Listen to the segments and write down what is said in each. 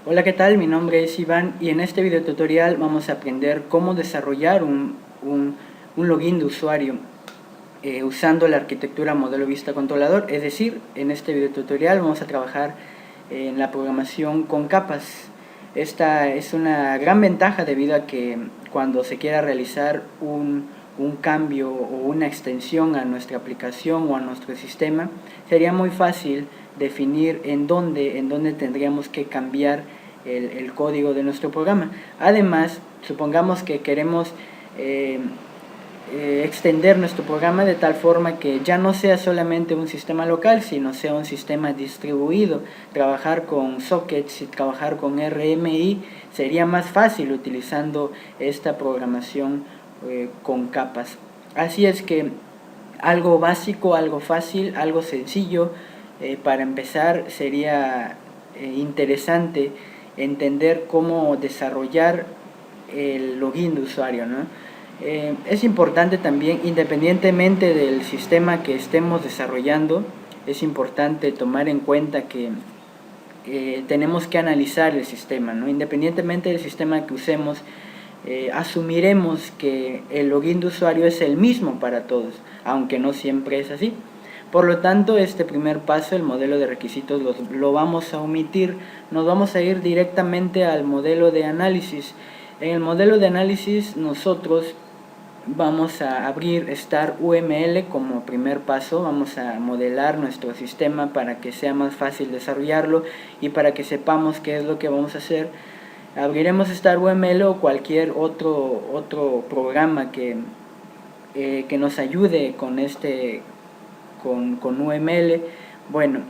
Hola, ¿qué tal? Mi nombre es Iván y en este video tutorial vamos a aprender cómo desarrollar un login de usuario usando la arquitectura modelo vista controlador. Es decir, en este video tutorial vamos a trabajar en la programación con capas. Esta es una gran ventaja debido a que cuando se quiera realizar un cambio o una extensión a nuestra aplicación o a nuestro sistema, sería muy fácil definir en dónde tendríamos que cambiar el código de nuestro programa. Además, supongamos que queremos extender nuestro programa de tal forma que ya no sea solamente un sistema local, sino sea un sistema distribuido. Trabajar con sockets y trabajar con RMI sería más fácil utilizando esta programación con capas. Así es que algo básico, algo fácil, algo sencillo, para empezar sería interesante entender cómo desarrollar el login de usuario, ¿no? Es importante también, independientemente del sistema que estemos desarrollando, es importante tomar en cuenta que tenemos que analizar el sistema, ¿no? Independientemente del sistema que usemos, asumiremos que el login de usuario es el mismo para todos, aunque no siempre es así. Por lo tanto, este primer paso, el modelo de requisitos, lo vamos a omitir. Nos vamos a ir directamente al modelo de análisis. En el modelo de análisis nosotros vamos a abrir StarUML como primer paso. Vamos a modelar nuestro sistema para que sea más fácil desarrollarlo y para que sepamos qué es lo que vamos a hacer. Abriremos StarUML o cualquier otro programa que nos ayude con UML. Bueno,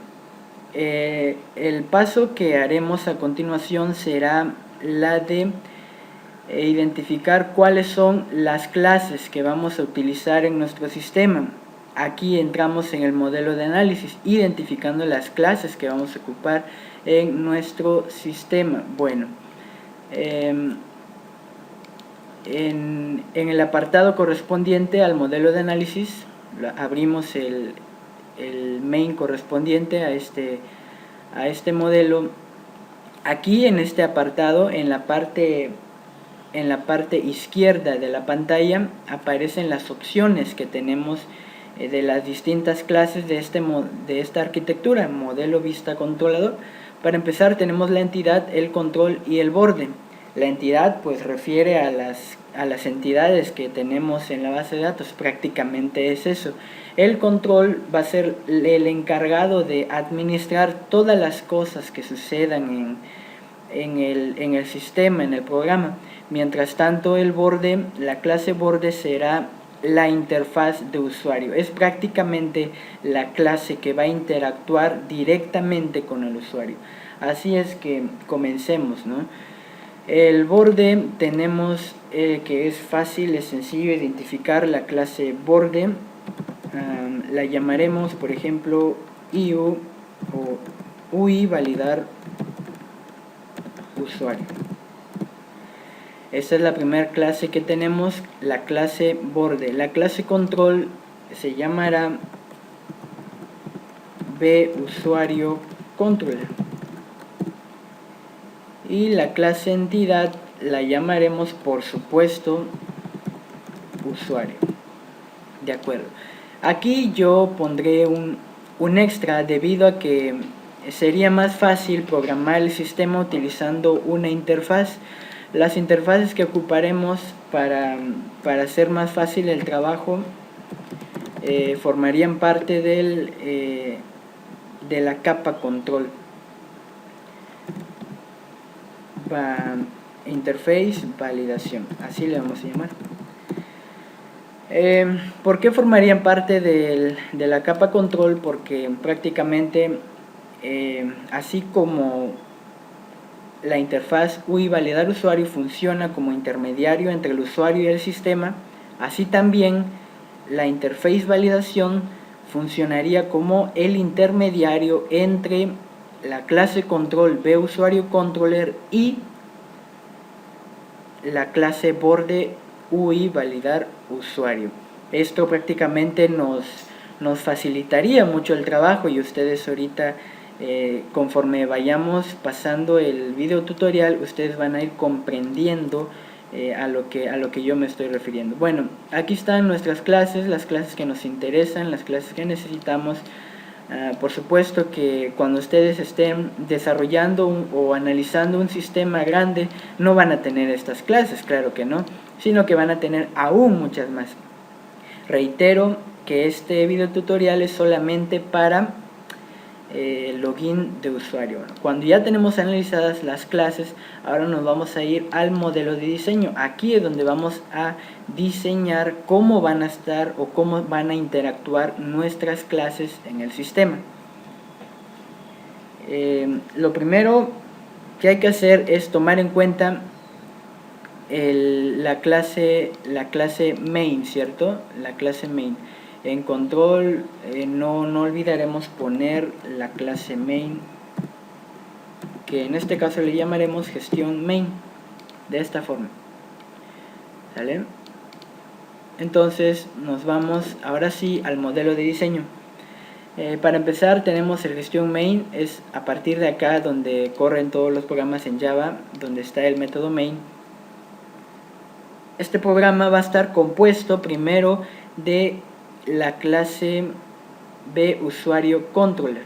el paso que haremos a continuación será la de identificar cuáles son las clases que vamos a utilizar en nuestro sistema. Aquí entramos en el modelo de análisis, identificando las clases que vamos a ocupar en nuestro sistema. Bueno, en el apartado correspondiente al modelo de análisis, abrimos el main correspondiente a este modelo. Aquí en este apartado, en la parte izquierda de la pantalla, aparecen las opciones que tenemos de las distintas clases de esta arquitectura, modelo vista controlador. Para empezar, tenemos la entidad, el control y el borde. La entidad pues refiere a las entidades que tenemos en la base de datos, prácticamente es eso. El control va a ser el encargado de administrar todas las cosas que sucedan en el sistema, en el programa. Mientras tanto, el borde, la clase borde será la interfaz de usuario. Es prácticamente la clase que va a interactuar directamente con el usuario. Así es que comencemos, ¿no? El borde tenemos que es fácil, es sencillo identificar la clase borde. La llamaremos, por ejemplo, IU o UI, validar usuario. Esta es la primera clase que tenemos, la clase borde. La clase control se llamará BUsuario controller. Y la clase entidad la llamaremos, por supuesto, usuario. De acuerdo. Aquí yo pondré un extra debido a que sería más fácil programar el sistema utilizando una interfaz. Las interfaces que ocuparemos para hacer más fácil el trabajo formarían parte de la capa control. Interface validación, así le vamos a llamar. ¿Por qué formarían parte de la capa control? Porque prácticamente así como la interfaz UI validar usuario funciona como intermediario entre el usuario y el sistema, así también la interface validación funcionaría como el intermediario entre la clase control BUsuario controller y la clase borde UI validar usuario. Esto prácticamente nos facilitaría mucho el trabajo y ustedes ahorita Conforme vayamos pasando el video tutorial, ustedes van a ir comprendiendo a lo que yo me estoy refiriendo. Bueno, aquí están nuestras clases, las clases que nos interesan, las clases que necesitamos. Por supuesto que cuando ustedes estén desarrollando o analizando un sistema grande, no van a tener estas clases, claro que no, sino que van a tener aún muchas más. Reitero que este video tutorial es solamente para login de usuario. Cuando ya tenemos analizadas las clases, ahora nos vamos a ir al modelo de diseño. Aquí es donde vamos a diseñar cómo van a estar o cómo van a interactuar nuestras clases en el sistema. Lo primero que hay que hacer es tomar en cuenta la clase main, ¿cierto? La clase main. En control no olvidaremos poner la clase main, que en este caso le llamaremos gestión main, de esta forma. ¿Sale? Entonces nos vamos ahora sí al modelo de diseño. Para empezar tenemos el gestión main, es a partir de acá donde corren todos los programas en Java, donde está el método main. Este programa va a estar compuesto primero de la clase BUsuarioController.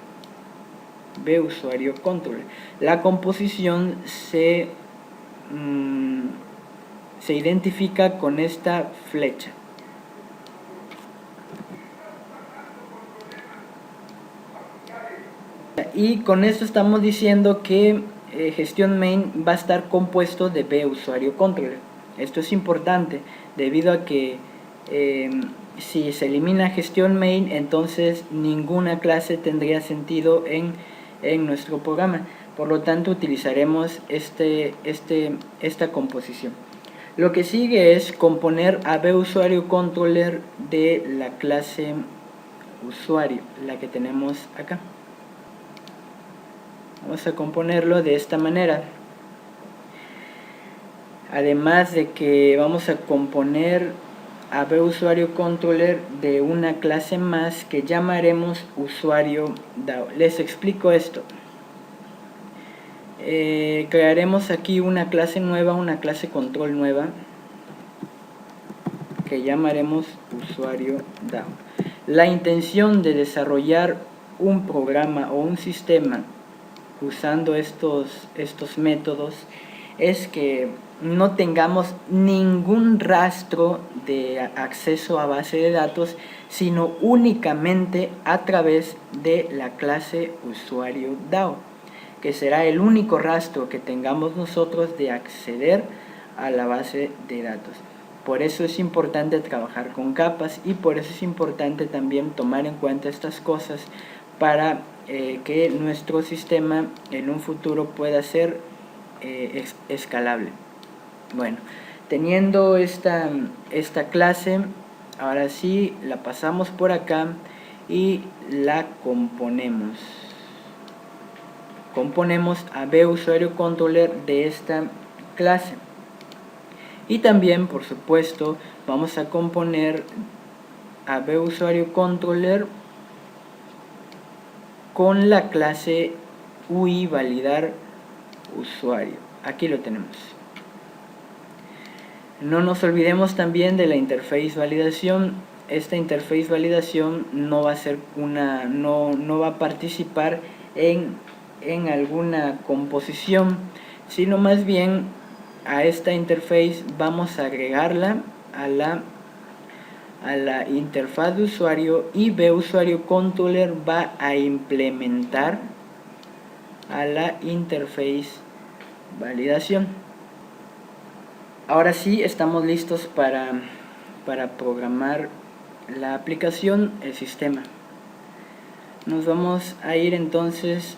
La composición se identifica con esta flecha. Y con esto estamos diciendo que gestión main va a estar compuesto de BUsuarioController. Esto es importante debido a que si se elimina gestión main, entonces ninguna clase tendría sentido en nuestro programa. Por lo tanto, utilizaremos esta composición. Lo que sigue es componer a BUsuarioController de la clase usuario, la que tenemos acá. Vamos a componerlo de esta manera. Además de que vamos a componer a BUsuarioController de una clase más que llamaremos usuario.DAO. Les explico esto. Crearemos aquí una clase nueva, una clase control nueva, que llamaremos usuario.DAO. La intención de desarrollar un programa o un sistema usando estos métodos es que no tengamos ningún rastro de acceso a base de datos, sino únicamente a través de la clase usuario.DAO, que será el único rastro que tengamos nosotros de acceder a la base de datos. Por eso es importante trabajar con capas y por eso es importante también tomar en cuenta estas cosas para que nuestro sistema en un futuro pueda ser escalable. Bueno, teniendo esta clase, ahora sí la pasamos por acá y la componemos. Componemos a BUsuarioController de esta clase. Y también, por supuesto, vamos a componer a BUsuarioController con la clase UI validar usuario. Aquí lo tenemos. No nos olvidemos también de la interface validación. Esta interface validación no va a ser no va a participar en alguna composición, sino más bien a esta interface vamos a agregarla a la interfaz de usuario, y BUsuarioController va a implementar a la interface validación. Ahora sí estamos listos para programar la aplicación, el sistema. Nos vamos a ir entonces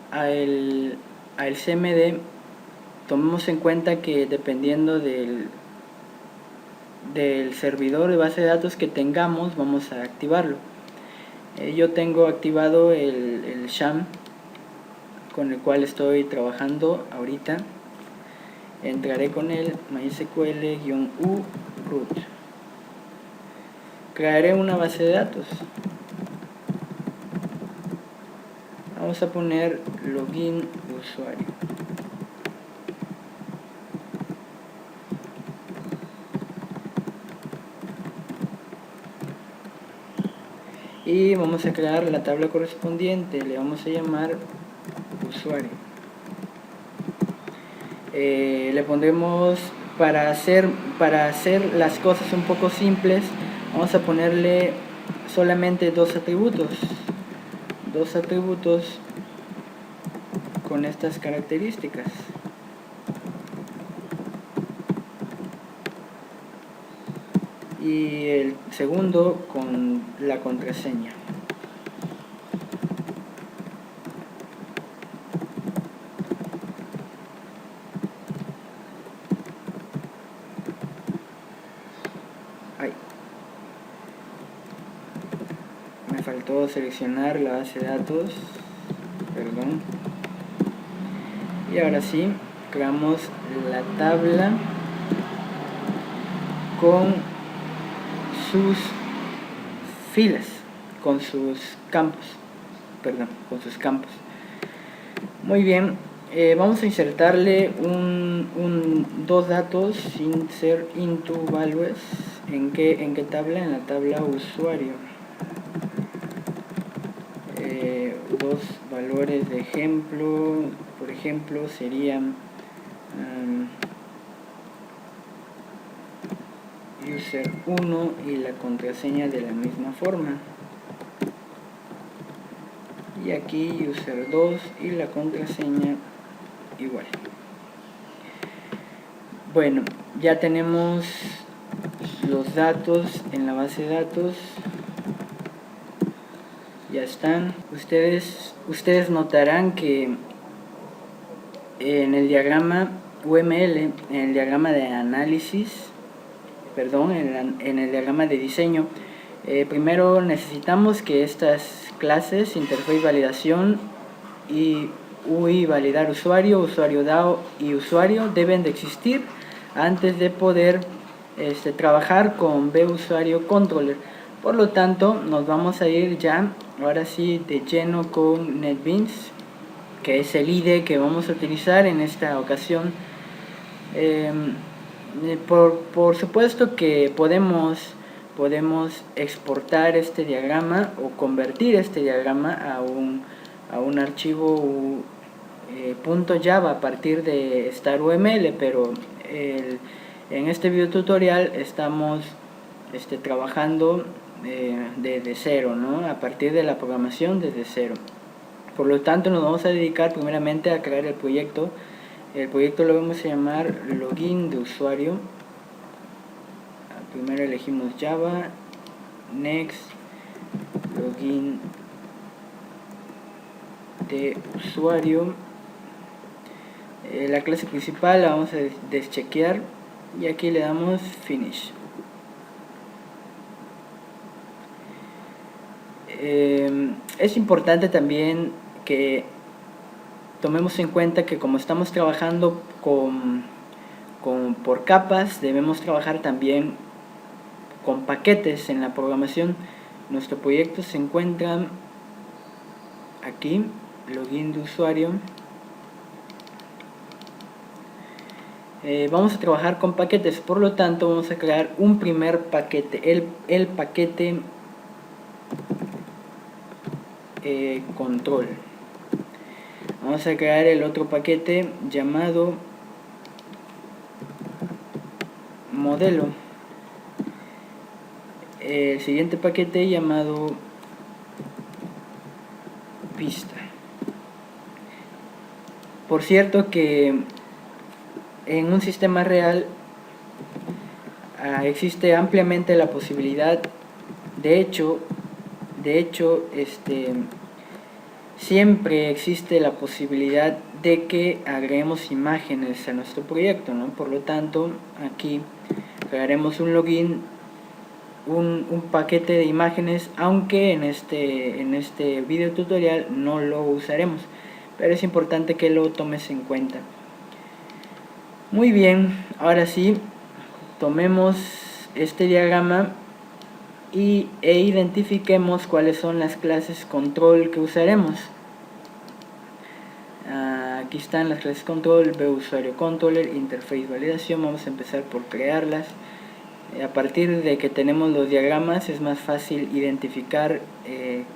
al CMD. Tomemos en cuenta que dependiendo del servidor de base de datos que tengamos, vamos a activarlo. Yo tengo activado el sham con el cual estoy trabajando ahorita. Entraré con el mysql-u root. Crearé una base de datos. vamos a poner login usuario. Y vamos a crear la tabla correspondiente, le vamos a llamar usuario. Le pondremos, para hacer las cosas un poco simples, vamos a ponerle solamente dos atributos con estas características. Y el segundo con la contraseña. Ay, me faltó seleccionar la base de datos, perdón. Y ahora sí, creamos la tabla con sus filas, con sus campos. Muy bien, vamos a insertarle dos datos, insert into values. ¿En qué tabla? En la tabla usuario. Dos valores de ejemplo, por ejemplo, serían user 1 y la contraseña de la misma forma, y aquí user 2 y la contraseña igual. Bueno, ya tenemos los datos en la base de datos, ya están. Ustedes notarán que en el diagrama UML, en el diagrama de análisis, en el diagrama de diseño, primero necesitamos que estas clases, interface validación y UI validar usuario, usuario DAO y usuario, deben de existir antes de poder trabajar con usuario controller. Por lo tanto, nos vamos a ir ya, ahora sí, de lleno con NetBeans, que es el IDE que vamos a utilizar en esta ocasión. Por supuesto que podemos exportar este diagrama o convertir este diagrama a un archivo .java a partir de StarUML, pero en este video tutorial estamos trabajando desde cero, ¿no? A partir de la programación desde cero. Por lo tanto, nos vamos a dedicar primeramente a crear el proyecto. El proyecto lo vamos a llamar login de usuario. Primero elegimos Java, next, login de usuario. La clase principal la vamos a deschequear y aquí le damos finish. Es importante también que tomemos en cuenta que como estamos trabajando por capas, debemos trabajar también con paquetes en la programación. Nuestro proyecto se encuentra aquí, login de usuario. Vamos a trabajar con paquetes, por lo tanto vamos a crear un primer paquete, el paquete control. Vamos a crear el otro paquete llamado modelo. El siguiente paquete llamado pista. Por cierto que en un sistema real existe ampliamente la posibilidad, de hecho siempre existe la posibilidad de que agreguemos imágenes a nuestro proyecto, ¿no? Por lo tanto, aquí crearemos un login, un paquete de imágenes, aunque en este video tutorial no lo usaremos, pero es importante que lo tomes en cuenta. Muy bien, ahora sí, tomemos este diagrama e identifiquemos cuáles son las clases control que usaremos. Aquí están las clases control, veo usuario controller, interface validación. Vamos a empezar por crearlas. A partir de que tenemos los diagramas es más fácil identificar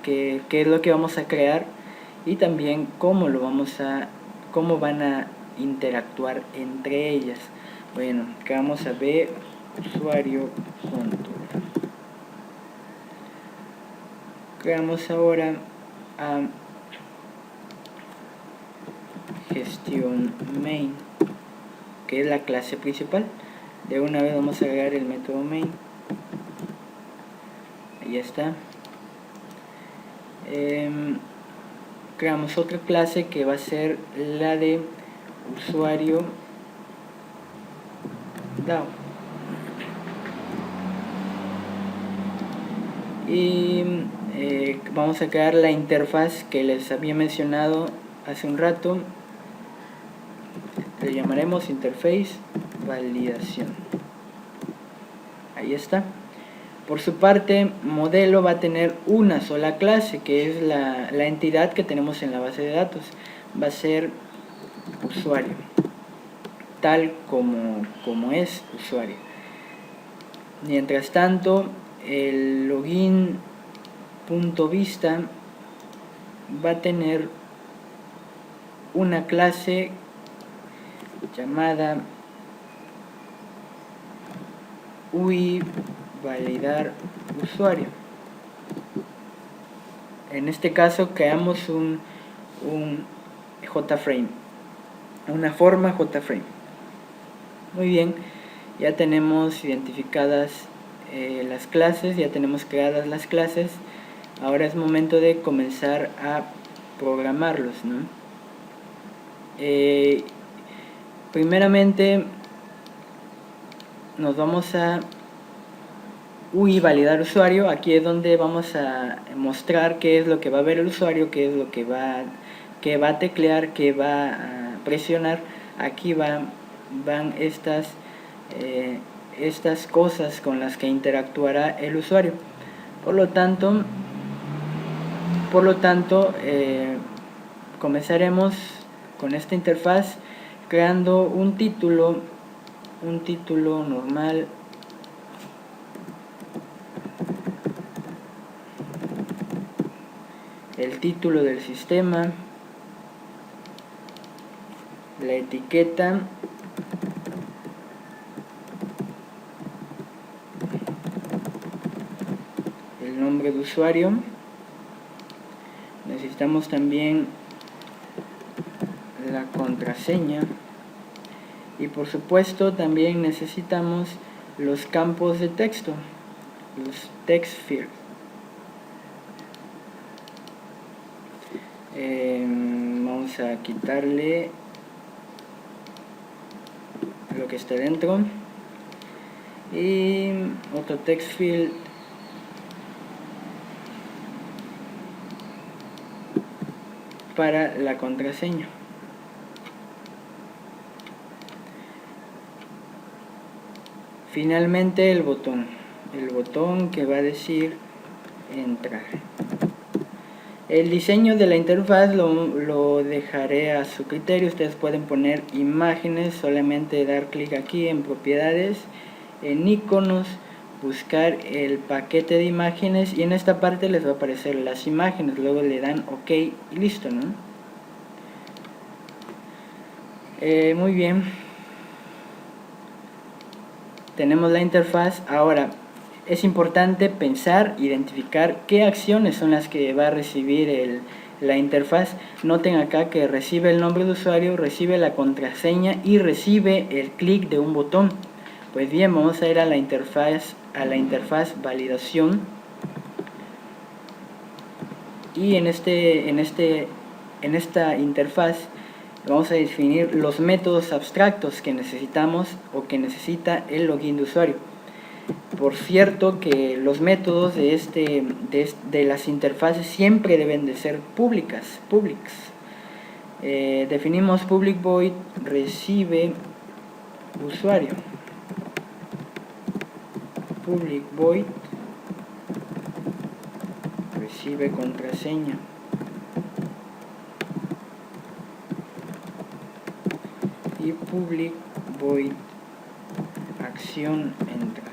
qué es lo que vamos a crear y también cómo van a interactuar entre ellas. Bueno, acá vamos a ver usuario controller. Creamos ahora a gestión main, que es la clase principal. De una vez vamos a agregar el método main. Ahí está. Creamos otra clase que va a ser la de usuario DAO. Y vamos a crear la interfaz que les había mencionado hace un rato. Le llamaremos interface validación. Ahí está. Por su parte, modelo va a tener una sola clase, que es la entidad que tenemos en la base de datos. Va a ser usuario, tal como es usuario. Mientras tanto, el login.vista va a tener una clase llamada UI validar usuario. En este caso creamos un JFrame, una forma JFrame. Muy bien, ya tenemos identificadas las clases, ya tenemos creadas las clases. Ahora es momento de comenzar a programarlos, ¿no? Primeramente nos vamos a UI validar usuario. Aquí es donde vamos a mostrar qué es lo que va a ver el usuario, qué es lo que va a teclear, qué va a presionar. Aquí van estas cosas con las que interactuará el usuario. Por lo tanto comenzaremos con esta interfaz creando un título normal, el título del sistema, la etiqueta, el nombre de usuario. Necesitamos también la contraseña y por supuesto también necesitamos los campos de texto, los text fields. Vamos a quitarle lo que está dentro y otro text field para la contraseña. Finalmente el botón que va a decir entrar. El diseño de la interfaz lo dejaré a su criterio. Ustedes pueden poner imágenes, solamente dar clic aquí en propiedades, en iconos, buscar el paquete de imágenes y en esta parte les va a aparecer las imágenes. Luego le dan OK y listo, ¿no? Muy bien. Tenemos la interfaz. Ahora es importante pensar, identificar qué acciones son las que va a recibir la interfaz. Noten acá que recibe el nombre de usuario, recibe la contraseña y recibe el clic de un botón. Pues bien, vamos a ir a la interfaz validación y en esta interfaz vamos a definir los métodos abstractos que necesitamos o que necesita el login de usuario. Por cierto que los métodos de las interfaces siempre deben de ser públicas. Definimos public void recibe usuario, public void recibe contraseña, y public void acción entra.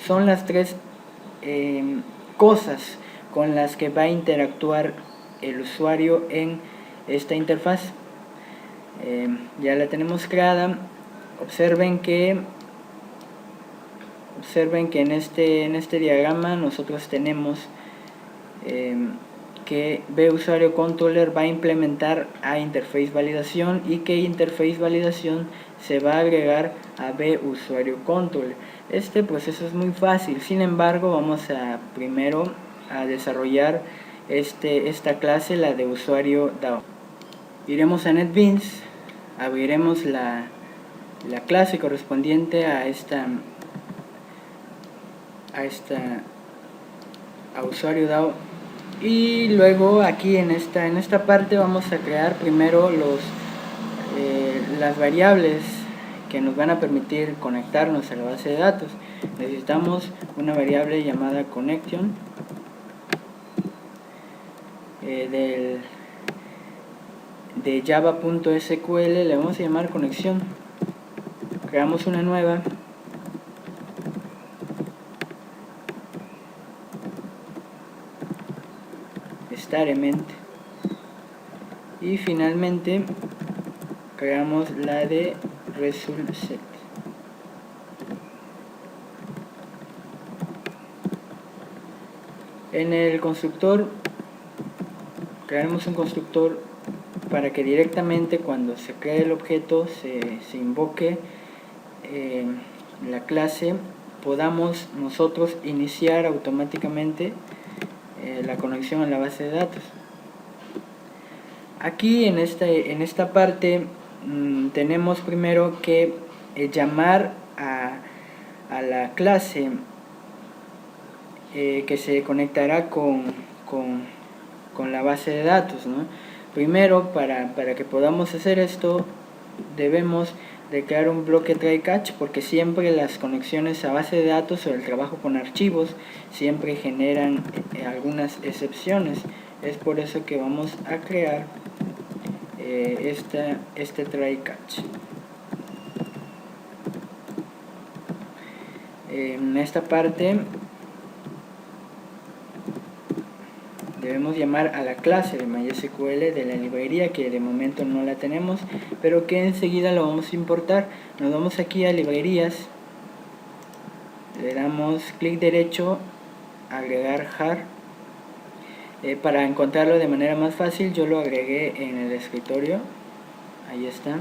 Son las tres cosas con las que va a interactuar el usuario en esta interfaz. Ya la tenemos creada. Observen que en este diagrama nosotros tenemos que VUsarioController va a implementar a interface validación y que interface validación se va a agregar a VUsarioController. Este proceso es muy fácil, sin embargo vamos a primero a desarrollar esta clase, la de usuario DAO. Iremos a NetBeans, abriremos la clase correspondiente a usuario DAO, y luego aquí en esta parte vamos a crear primero las variables que nos van a permitir conectarnos a la base de datos. Necesitamos una variable llamada connection de java.sql, le vamos a llamar conexión. Creamos una nueva, element, y finalmente creamos la de result set. En el constructor crearemos un constructor para que directamente cuando se cree el objeto se invoque la clase, podamos nosotros iniciar automáticamente la conexión a la base de datos. Aquí en esta parte tenemos primero que llamar a la clase que se conectará con la base de datos, ¿no? Primero, para que podamos hacer esto, debemos de crear un bloque try catch, porque siempre las conexiones a base de datos o el trabajo con archivos siempre generan algunas excepciones. Es por eso que vamos a crear este try catch. En esta parte debemos llamar a la clase de MySQL de la librería, que de momento no la tenemos, pero que enseguida lo vamos a importar. Nos vamos aquí a librerías, le damos clic derecho, agregar jar. Para encontrarlo de manera más fácil, yo lo agregué en el escritorio. Ahí está.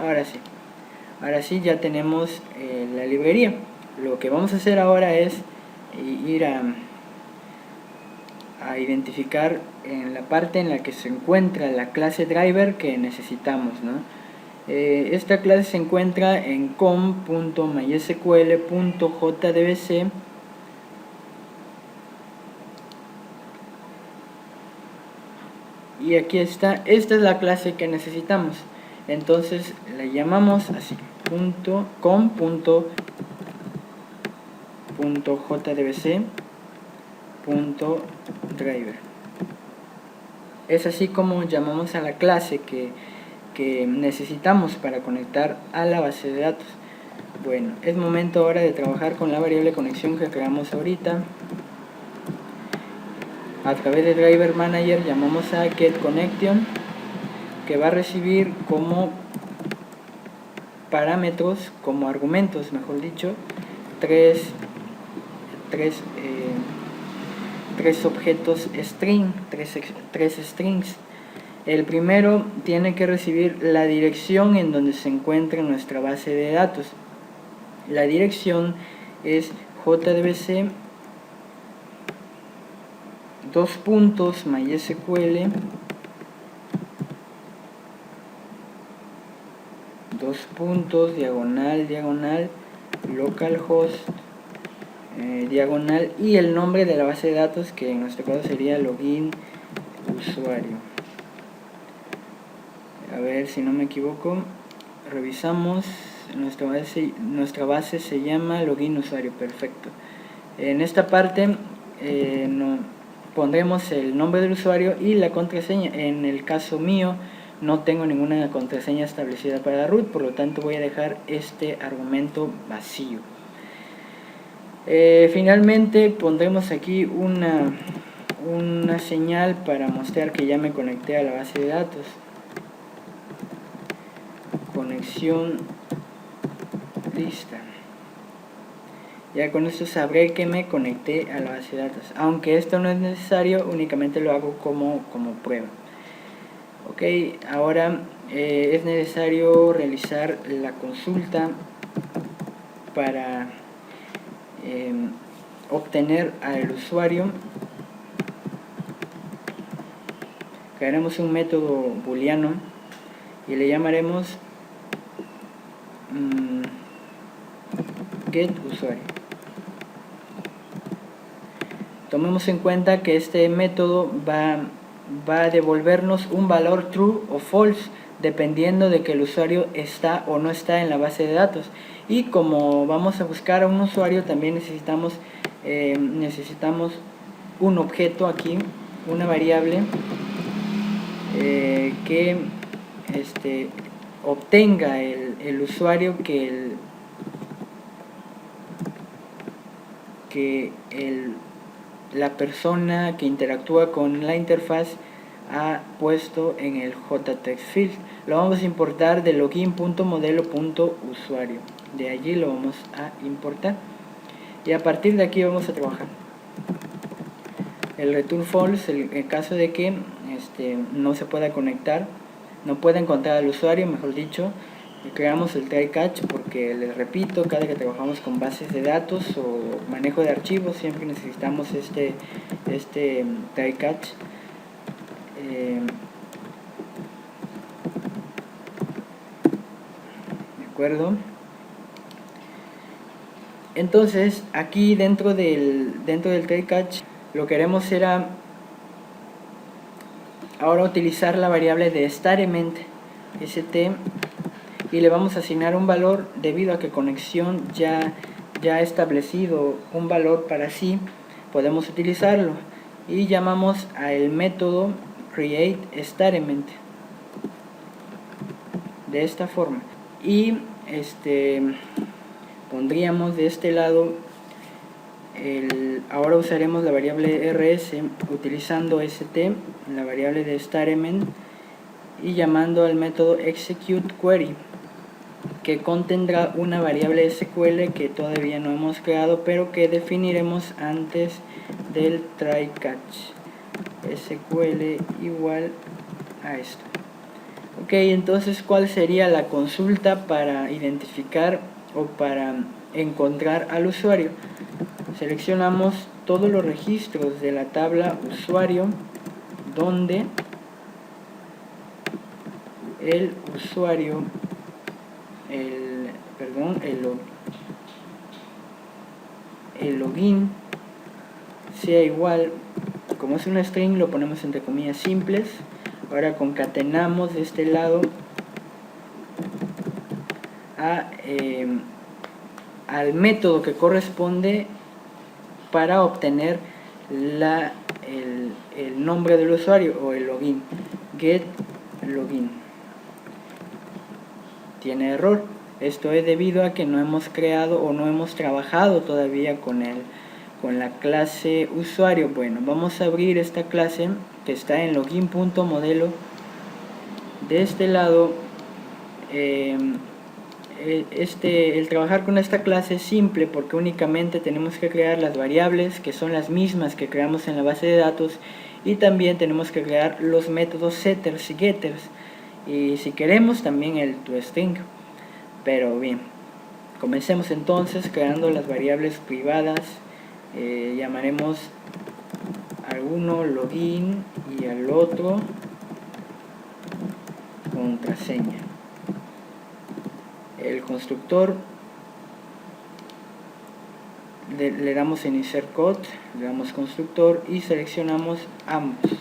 Ahora sí ya tenemos la librería. Lo que vamos a hacer ahora es ir a identificar en la parte en la que se encuentra la clase driver que necesitamos, ¿no? Esta clase se encuentra en com.mysql.jdbc y aquí está. Esta es la clase que necesitamos, entonces la llamamos así, com.jdbc.driver. Es así como llamamos a la clase que necesitamos para conectar a la base de datos. Bueno, es momento ahora de trabajar con la variable conexión que creamos ahorita. A través de driver manager llamamos a getConnection, que va a recibir como parámetros, como argumentos mejor dicho, tres objetos string, tres strings. El primero tiene que recibir la dirección en donde se encuentra nuestra base de datos. La dirección es jdbc .mysql diagonal localhost diagonal y el nombre de la base de datos, que en nuestro caso sería login usuario. A ver si no me equivoco, revisamos, nuestra base se llama login usuario. Perfecto. En esta parte pondremos el nombre del usuario y la contraseña. En el caso mío no tengo ninguna contraseña establecida para root, por lo tanto voy a dejar este argumento vacío. Finalmente pondremos aquí una señal para mostrar que ya me conecté a la base de datos. Conexión lista. Ya con esto sabré que me conecté a la base de datos, aunque esto no es necesario, únicamente lo hago como prueba. Ok, ahora es necesario realizar la consulta para obtener al usuario. Crearemos un método booleano y le llamaremos getUsuario. Tomemos en cuenta que este método va a devolvernos un valor true o false dependiendo de que el usuario está o no está en la base de datos. Y como vamos a buscar a un usuario, también necesitamos un objeto aquí, una variable que obtenga el usuario que la persona que interactúa con la interfaz ha puesto en el JTextField. Lo vamos a importar de login.modelo.usuario. De allí lo vamos a importar. Y a partir de aquí vamos a trabajar. El return false, en caso de que no se pueda conectar, no pueda encontrar al usuario, mejor dicho, creamos el try catch porque, les repito, cada que trabajamos con bases de datos o manejo de archivos siempre necesitamos este try catch. De acuerdo. Entonces aquí dentro del try catch lo que haremos será ahora utilizar la variable de starEment st y le vamos a asignar un valor debido a que conexión ya ha establecido un valor para sí, podemos utilizarlo y llamamos al método createStarEment de esta forma y pondríamos de este lado ahora usaremos la variable rs utilizando st, la variable de starEment, y llamando al método executeQuery, que contendrá una variable SQL que todavía no hemos creado, pero que definiremos antes del try catch. SQL igual a esto. Ok, entonces, ¿cuál sería la consulta para identificar o para encontrar al usuario? Seleccionamos todos los registros de la tabla usuario donde el usuario, el login sea igual, como es un string lo ponemos entre comillas simples. Ahora concatenamos de este lado al método que corresponde para obtener el nombre del usuario o el login. getLogin tiene error. Esto es debido a que no hemos creado o no hemos trabajado todavía con la clase usuario. Bueno, vamos a abrir esta clase que está en login.modelo. De este lado, el trabajar con esta clase es simple porque únicamente tenemos que crear las variables que son las mismas que creamos en la base de datos, y también tenemos que crear los métodos setters y getters, y si queremos también el toString. Pero bien, comencemos entonces creando las variables privadas. Llamaremos al uno login y al otro contraseña. El constructor le damos en insert code, le damos constructor y seleccionamos ambos.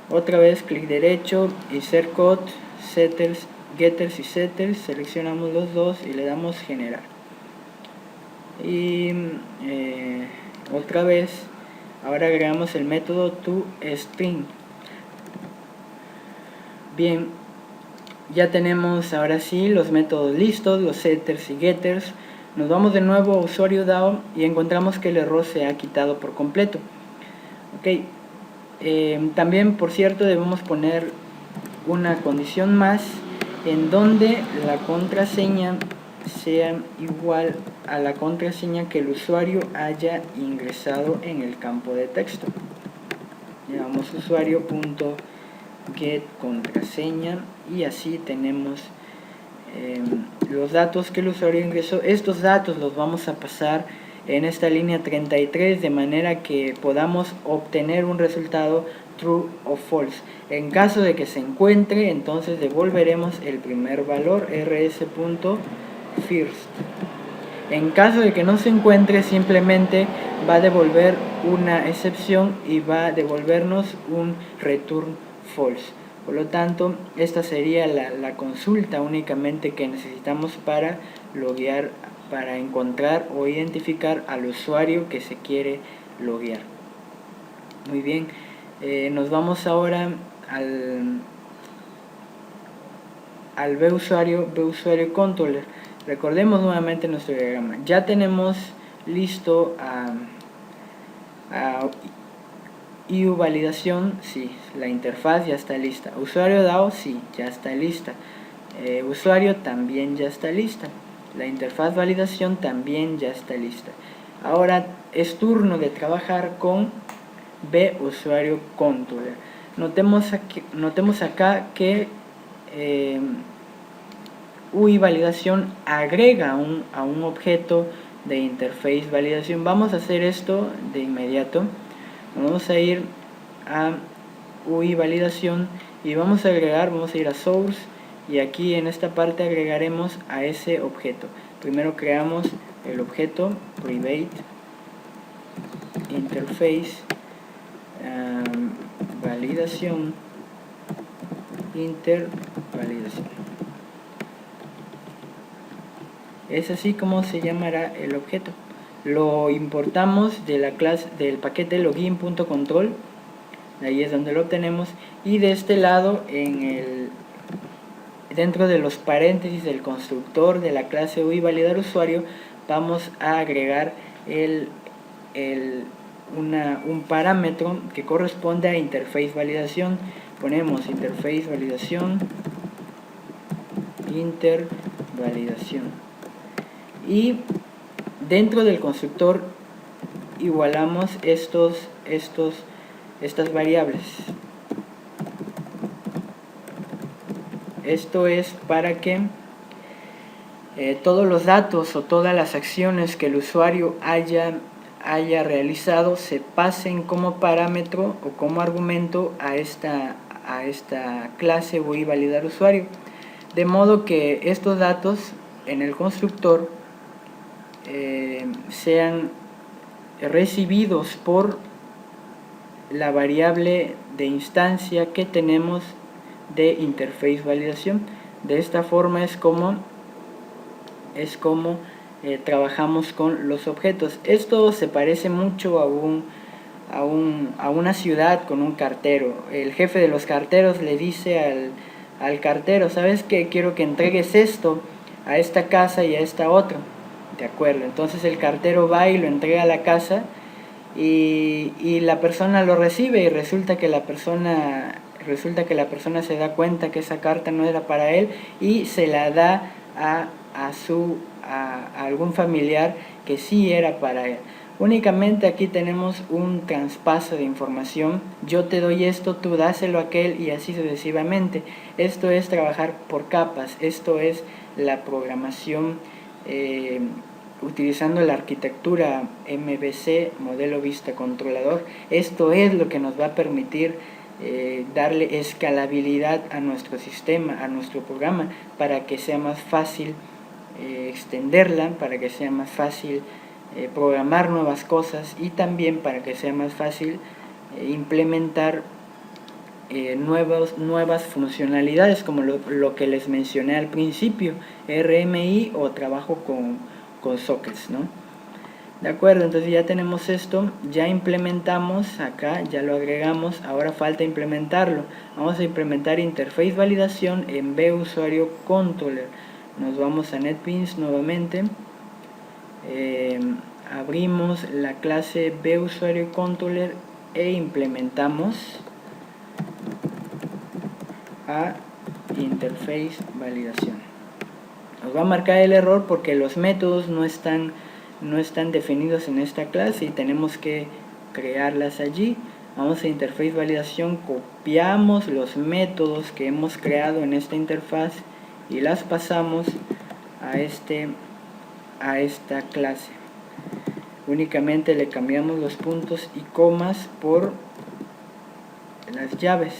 Otra vez clic derecho, insert code, setters, getters y setters, seleccionamos los dos y le damos generar. Y otra vez, ahora agregamos el método toString. Bien, ya tenemos ahora sí los métodos listos, los setters y getters. Nos vamos de nuevo a usuario DAO y encontramos que el error se ha quitado por completo. Ok, también por cierto debemos poner una condición más en donde la contraseña sea igual a la contraseña que el usuario haya ingresado en el campo de texto. Llamamos usuario.getContraseña y así tenemos los datos que el usuario ingresó. Estos datos los vamos a pasar en esta línea 33 de manera que podamos obtener un resultado true o false. En caso de que se encuentre, entonces devolveremos el primer valor rs.first. En caso de que no se encuentre, simplemente va a devolver una excepción y va a devolvernos un return false. Por lo tanto, esta sería la consulta únicamente que necesitamos para loguear, para encontrar o identificar al usuario que se quiere loguear. Muy bien, nos vamos ahora al busuario controller. Recordemos nuevamente nuestro diagrama. Ya tenemos listo a IU validación, sí, la interfaz ya está lista. Usuario DAO, sí, ya está lista. Usuario también ya está lista. La interfaz validación también ya está lista. Ahora es turno de trabajar con busuario controller. Notemos acá que UI validación agrega a un objeto de interface validación. Vamos a hacer esto de inmediato. Vamos a ir a UI validación y vamos a ir a source y aquí en esta parte agregaremos a ese objeto. Primero creamos el objeto private interface validación intervalidación. Es así como se llamará el objeto. Lo importamos de la clase del paquete login.control, ahí es donde lo obtenemos, y de este lado dentro de los paréntesis del constructor de la clase UI validar usuario vamos a agregar un parámetro que corresponde a interface validación. Ponemos interface validación intervalidación y dentro del constructor igualamos estas variables. Esto es para que todos los datos o todas las acciones que el usuario haya realizado se pasen como parámetro o como argumento a esta clase UI validar usuario, de modo que estos datos en el constructor sean recibidos por la variable de instancia que tenemos de interface validación. De esta forma es como trabajamos con los objetos. Esto se parece mucho a una ciudad con un cartero. El jefe de los carteros le dice al cartero: ¿sabes qué? Quiero que entregues esto a esta casa y a esta otra. De acuerdo, entonces el cartero va y lo entrega a la casa y la persona lo recibe y resulta que la persona se da cuenta que esa carta no era para él y se la da a algún familiar que sí era para él. Únicamente aquí tenemos un traspaso de información. Yo te doy esto, tú dáselo a aquel y así sucesivamente. Esto es trabajar por capas. Esto es la programación utilizando la arquitectura MVC, modelo vista controlador. Esto es lo que nos va a permitir darle escalabilidad a nuestro sistema, a nuestro programa, para que sea más fácil extenderla, para que sea más fácil programar nuevas cosas y también para que sea más fácil implementar nuevas funcionalidades como lo que les mencioné al principio, RMI o trabajo con sockets, ¿no? De acuerdo, entonces ya tenemos esto, ya implementamos acá, ya lo agregamos, ahora falta implementarlo. Vamos a implementar interface validación en busuario controller. Nos vamos a NetBeans nuevamente, abrimos la clase busuario controller e implementamos a interface validación. Nos va a marcar el error porque los métodos no están definidos en esta clase y tenemos que crearlas allí. Vamos a interface validación, copiamos los métodos que hemos creado en esta interfaz y las pasamos a esta clase. Únicamente le cambiamos los puntos y comas por las llaves.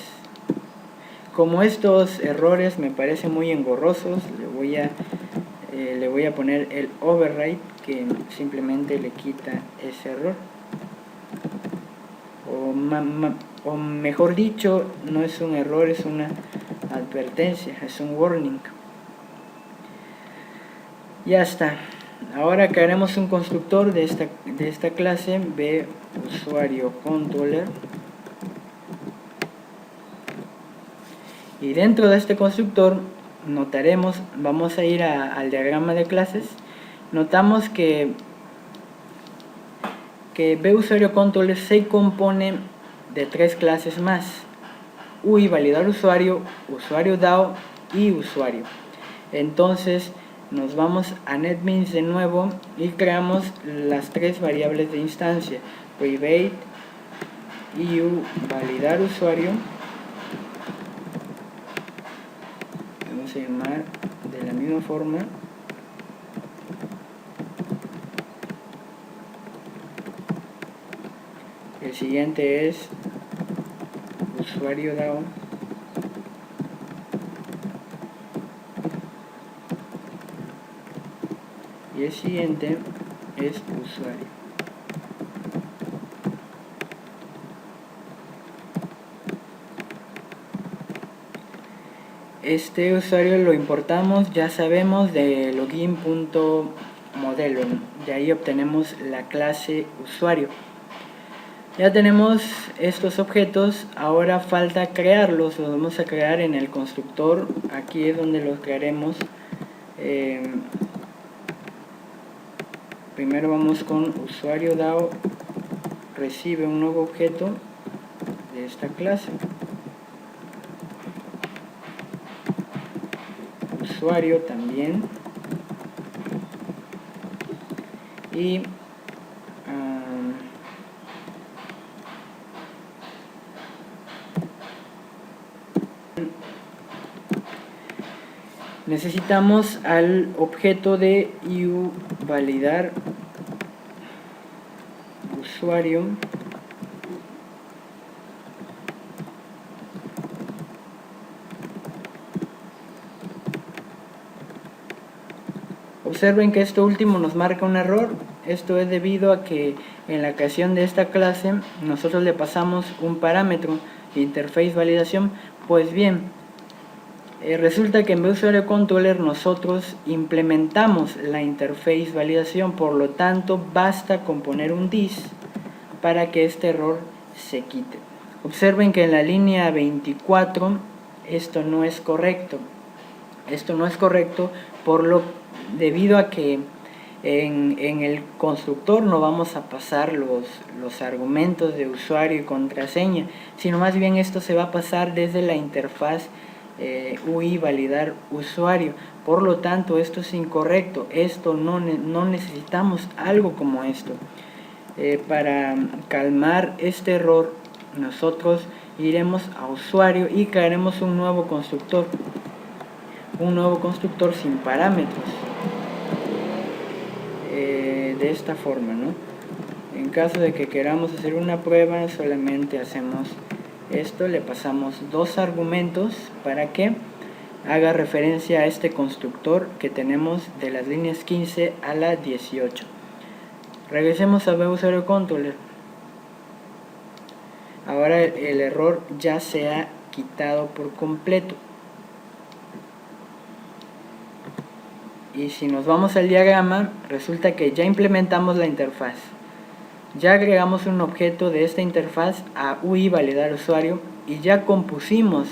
Como estos errores me parecen muy engorrosos, le voy a poner el override, que simplemente le quita ese error. O mejor dicho, no es un error, es una advertencia, es un warning. Ya está. Ahora crearemos un constructor de esta clase busuario controller. Y dentro de este constructor notaremos, vamos a ir al diagrama de clases, notamos que busuario controller se compone de 3 clases más: UI, validar usuario, usuario DAO y usuario. Entonces nos vamos a NetBeans de nuevo y creamos las 3 variables de instancia: private, EU, validar usuario. Vamos a llamar de la misma forma. El siguiente es usuario DAO. Y el siguiente es usuario. Este usuario lo importamos, ya sabemos, de login.modelo. De ahí obtenemos la clase usuario. Ya tenemos estos objetos, ahora falta crearlos. Los vamos a crear en el constructor. Aquí es donde los crearemos. Primero vamos con usuario DAO, recibe un nuevo objeto de esta clase. Usuario también. Y necesitamos al objeto de EU validar usuario. Observen que esto último nos marca un error. Esto es debido a que en la creación de esta clase nosotros le pasamos un parámetro interface validación. Pues bien, resulta que en busuario controller nosotros implementamos la interface validación, por lo tanto basta con poner un this para que este error se quite. Observen que en la línea 24 esto no es correcto. Esto no es correcto debido a que en el constructor no vamos a pasar los argumentos de usuario y contraseña, sino más bien esto se va a pasar desde la interfaz UI validar usuario. Por lo tanto, esto es incorrecto. Esto no necesitamos algo como esto. Para calmar este error, nosotros iremos a usuario y crearemos un nuevo constructor sin parámetros, de esta forma, ¿no? En caso de que queramos hacer una prueba, solamente hacemos esto, le pasamos 2 argumentos para que haga referencia a este constructor que tenemos de las líneas 15 a la 18. Regresemos a busuario controller. Ahora el error ya se ha quitado por completo. Y si nos vamos al diagrama, resulta que ya implementamos la interfaz. Ya agregamos un objeto de esta interfaz a UI validar usuario y ya compusimos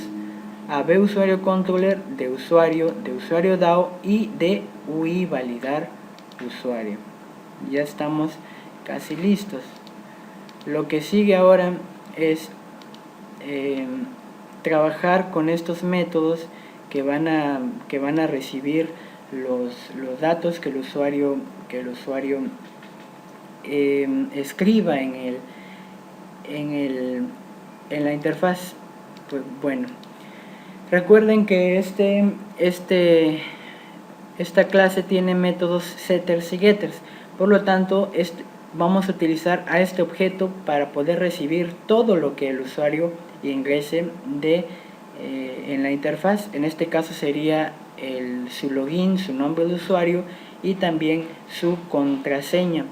a BUsuarioController de usuario DAO y de UI validar usuario. Ya estamos casi listos. Lo que sigue ahora es trabajar con estos métodos que van a recibir los datos que el usuario escriba en la interfaz. Pues bueno, recuerden que esta clase tiene métodos setters y getters, por lo tanto vamos a utilizar a este objeto para poder recibir todo lo que el usuario ingrese en la interfaz. En este caso sería su login, su nombre de usuario y también su contraseña.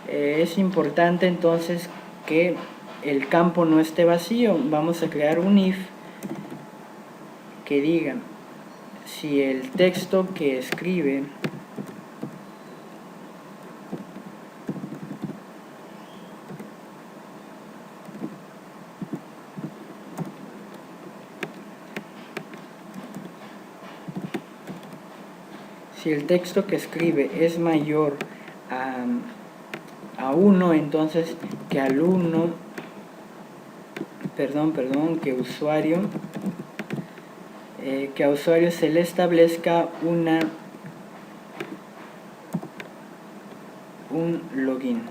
Es importante entonces que el campo no esté vacío. Vamos a crear un if que diga si el texto que escribe es mayor a 1, entonces que al 1, que a usuario se le establezca un login.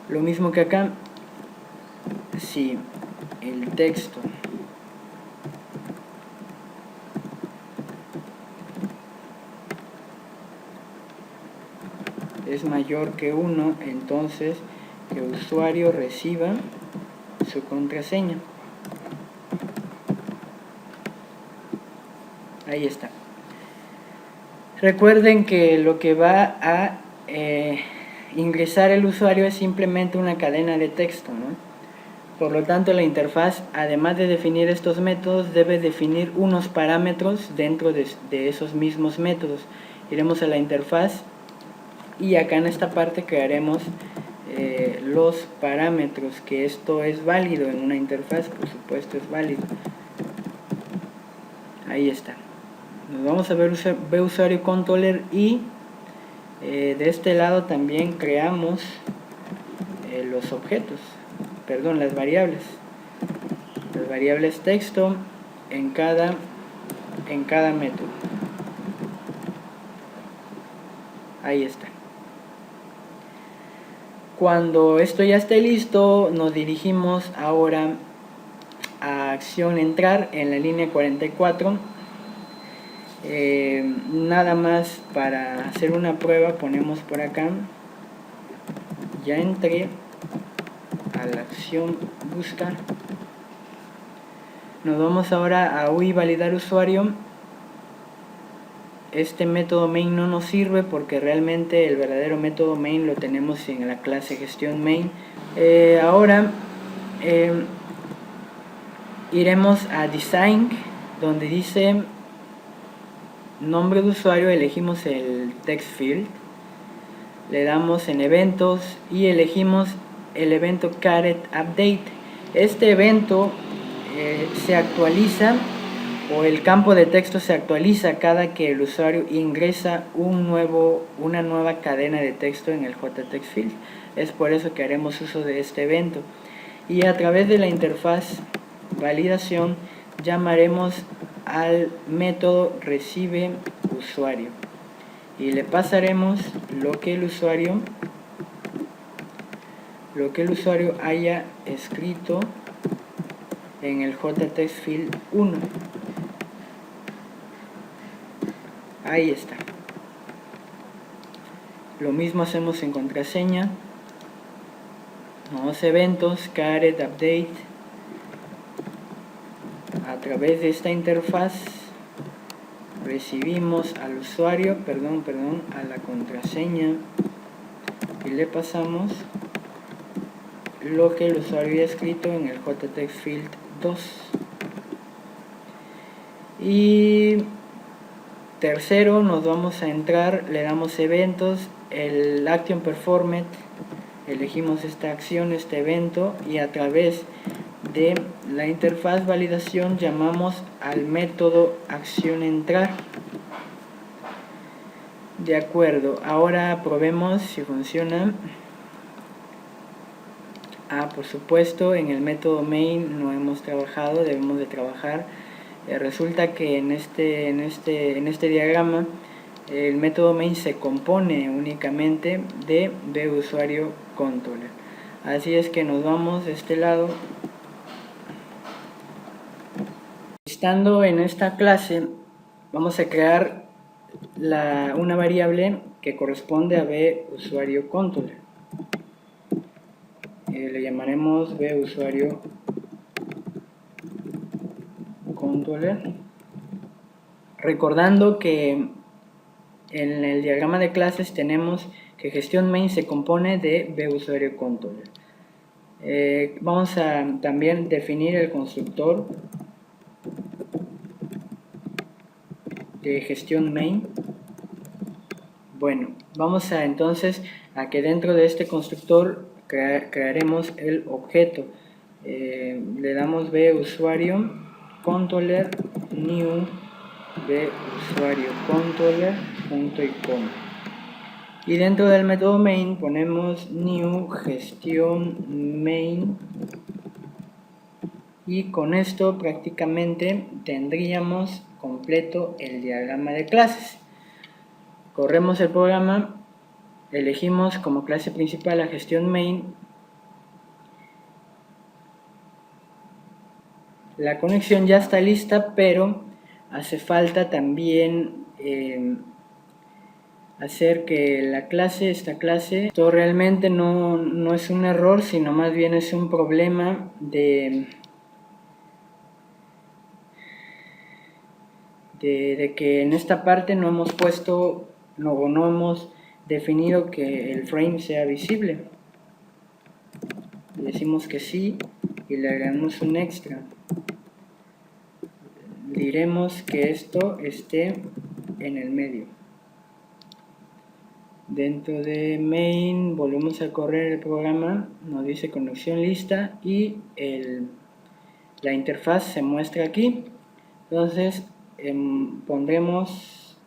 Lo mismo que acá, si el texto es mayor que 1, entonces que el usuario reciba su contraseña. Ahí está. Recuerden que lo que va a ingresar el usuario es simplemente una cadena de texto, ¿no? Por lo tanto, la interfaz, además de definir estos métodos, debe definir unos parámetros dentro de esos mismos métodos. Iremos a la interfaz y acá en esta parte crearemos los parámetros, que esto es válido en una interfaz, por supuesto es válido. Ahí está. Nos vamos a ver BUsuarioController y de este lado también creamos los objetos, las variables. Las variables texto en cada método. Ahí está. Cuando esto ya esté listo, nos dirigimos ahora a acción entrar en la línea 44. Nada más para hacer una prueba ponemos por acá: ya entré a la acción buscar. Nos vamos ahora a UI validar usuario. Este método main no nos sirve porque realmente el verdadero método main lo tenemos en la clase gestión main. Ahora iremos a design, donde dice nombre de usuario, elegimos el text field, le damos en eventos y elegimos el evento caret update. Este evento se actualiza, o el campo de texto se actualiza cada que el usuario ingresa una nueva cadena de texto en el JTextField. Es por eso que haremos uso de este evento. Y a través de la interfaz validación llamaremos al método recibe usuario y le pasaremos lo que el usuario haya escrito en el JTextField 1. Ahí está. Lo mismo hacemos en contraseña. Nuevos eventos, caret update. A través de esta interfaz recibimos al usuario, a la contraseña, y le pasamos lo que el usuario ha escrito en el JTextField 2. Y tercero, nos vamos a entrar, le damos eventos, el action performed, elegimos esta acción, este evento, y a través de la interfaz validación llamamos al método acción entrar. De acuerdo, ahora probemos si funciona. Por supuesto, en el método main no hemos trabajado, debemos de trabajar. Resulta que en este diagrama el método main se compone únicamente de VUsuario-controller. Así es que nos vamos de este lado. Estando en esta clase, vamos a crear una variable que corresponde a VUsuario-controller. Le llamaremos VUsuario-controller. Recordando que en el diagrama de clases tenemos que gestión main se compone de VUsuario-controller. Vamos a también definir el constructor de gestión main. Bueno, vamos a entonces a que dentro de este constructor crearemos el objeto. Le damos VUsuario controller new VUsuario controller punto y coma. Y dentro del método main ponemos new gestión main, y con esto prácticamente tendríamos completo el diagrama de clases. Corremos el programa, elegimos como clase principal la gestión main. La conexión ya está lista, pero hace falta también hacer que esta clase, esto realmente no es un error, sino más bien es un problema de que en esta parte no hemos puesto, no hemos definido que el frame sea visible. Le decimos que sí y le agregamos un extra. Diremos que esto esté en el medio. Dentro de main volvemos a correr el programa, nos dice conexión lista y la interfaz se muestra aquí. Entonces pondremos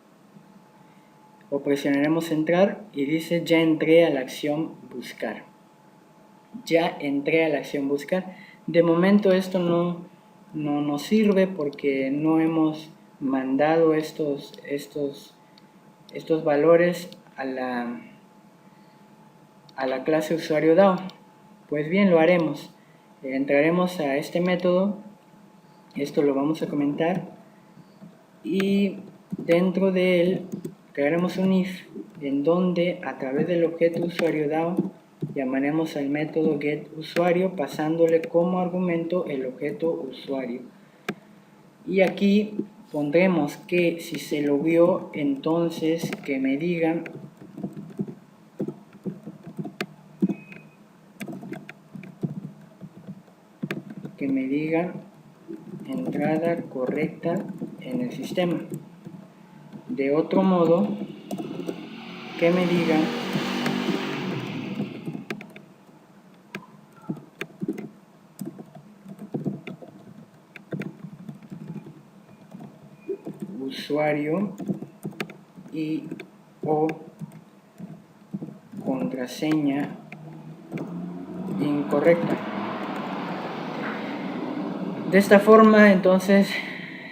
o presionaremos entrar y dice ya entré a la acción buscar. Ya entré a la acción buscar. De momento esto no nos sirve porque no hemos mandado estos valores a la clase usuario DAO. Pues bien, lo haremos. Entraremos a este método, esto lo vamos a comentar, y dentro de él crearemos un if en donde a través del objeto usuario DAO llamaremos al método getUsuario pasándole como argumento el objeto usuario. Y aquí pondremos que si se logueó, entonces que me digan entrada correcta en el sistema. De otro modo, que me digan usuario y o contraseña incorrecta. De esta forma, entonces,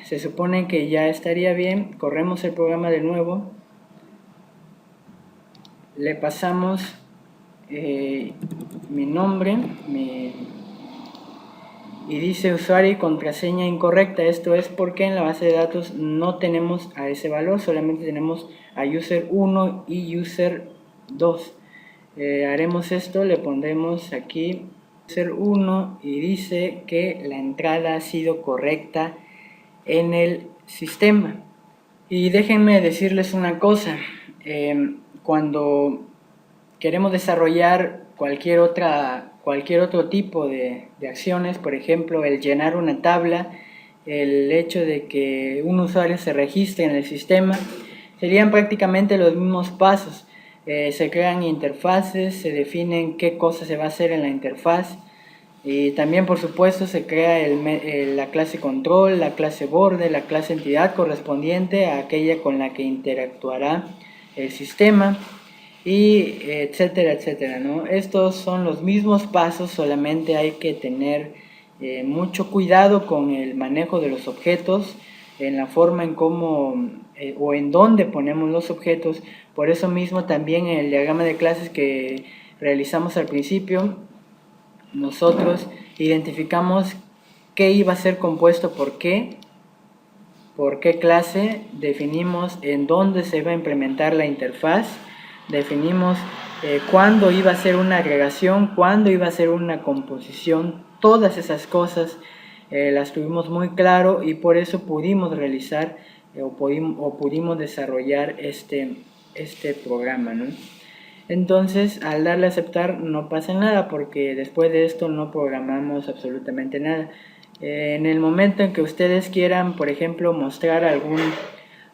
se supone que ya estaría bien. Corremos el programa de nuevo. Le pasamos mi nombre y dice usuario y contraseña incorrecta. Esto es porque en la base de datos no tenemos a ese valor, solamente tenemos a user 1 y user 2. Haremos esto, le pondremos aquí user 1 y dice que la entrada ha sido correcta en el sistema. Y déjenme decirles una cosa, cuando queremos desarrollar cualquier otro tipo de acciones, por ejemplo el llenar una tabla, el hecho de que un usuario se registre en el sistema, serían prácticamente los mismos pasos. Se crean interfaces, se definen qué cosa se va a hacer en la interfaz, y también por supuesto se crea la clase control, la clase borde, la clase entidad correspondiente a aquella con la que interactuará el sistema, y etcétera, etcétera, ¿no? Estos son los mismos pasos, solamente hay que tener mucho cuidado con el manejo de los objetos, en la forma en cómo o en dónde ponemos los objetos. Por eso mismo también en el diagrama de clases que realizamos al principio, nosotros identificamos qué iba a ser compuesto por qué clase, definimos en dónde se iba a implementar la interfaz, definimos cuándo iba a ser una agregación, cuándo iba a ser una composición. Todas esas cosas las tuvimos muy claro, y por eso pudimos realizar o pudimos desarrollar este programa, ¿no? Entonces, al darle a aceptar no pasa nada, porque después de esto no programamos absolutamente nada. En el momento en que ustedes quieran, por ejemplo, mostrar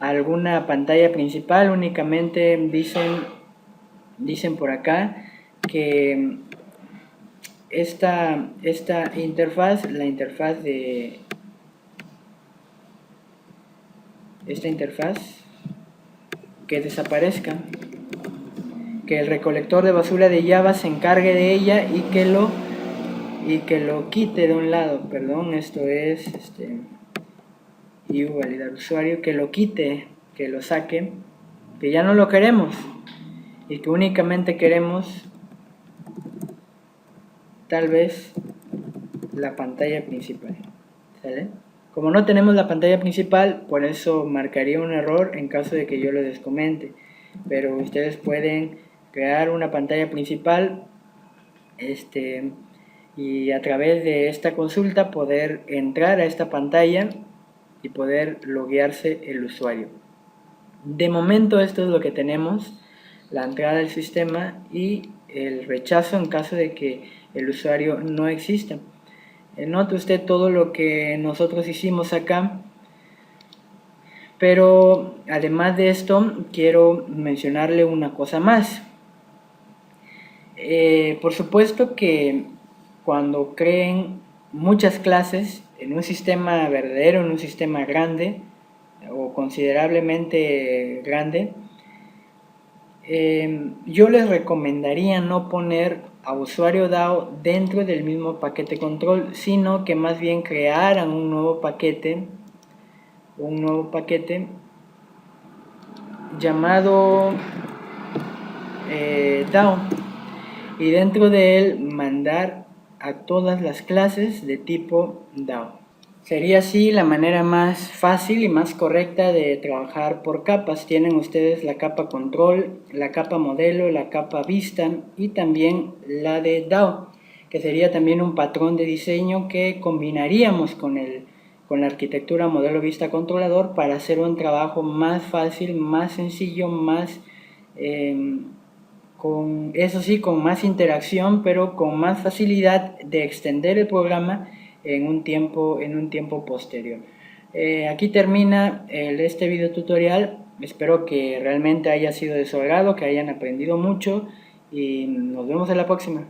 alguna pantalla principal, únicamente dicen por acá que esta interfaz, la interfaz de esta interfaz, que desaparezca, que el recolector de basura de Java se encargue de ella y que lo quite de un lado. Perdón, esto es validar usuario, que lo quite, que lo saque, que ya no lo queremos y que únicamente queremos tal vez la pantalla principal, ¿sale? Como no tenemos la pantalla principal, por eso marcaría un error en caso de que yo lo descomente, pero ustedes pueden crear una pantalla principal y a través de esta consulta poder entrar a esta pantalla y poder loguearse el usuario. De momento esto es lo que tenemos: la entrada del sistema y el rechazo en caso de que el usuario no exista. Note usted todo lo que nosotros hicimos acá, pero además de esto quiero mencionarle una cosa más. Por supuesto que cuando creen muchas clases en un sistema verdadero, en un sistema grande o considerablemente grande, yo les recomendaría no poner a usuario DAO dentro del mismo paquete control, sino que más bien crearan un nuevo paquete llamado DAO, y dentro de él mandar a todas las clases de tipo DAO. Sería así la manera más fácil y más correcta de trabajar por capas. Tienen ustedes la capa control, la capa modelo, la capa vista y también la de DAO, que sería también un patrón de diseño que combinaríamos con la arquitectura modelo vista controlador para hacer un trabajo más fácil, más sencillo, más con más interacción, pero con más facilidad de extender el programa en un tiempo posterior. Aquí termina este video tutorial. Espero que realmente haya sido de su agrado, que hayan aprendido mucho, y nos vemos en la próxima.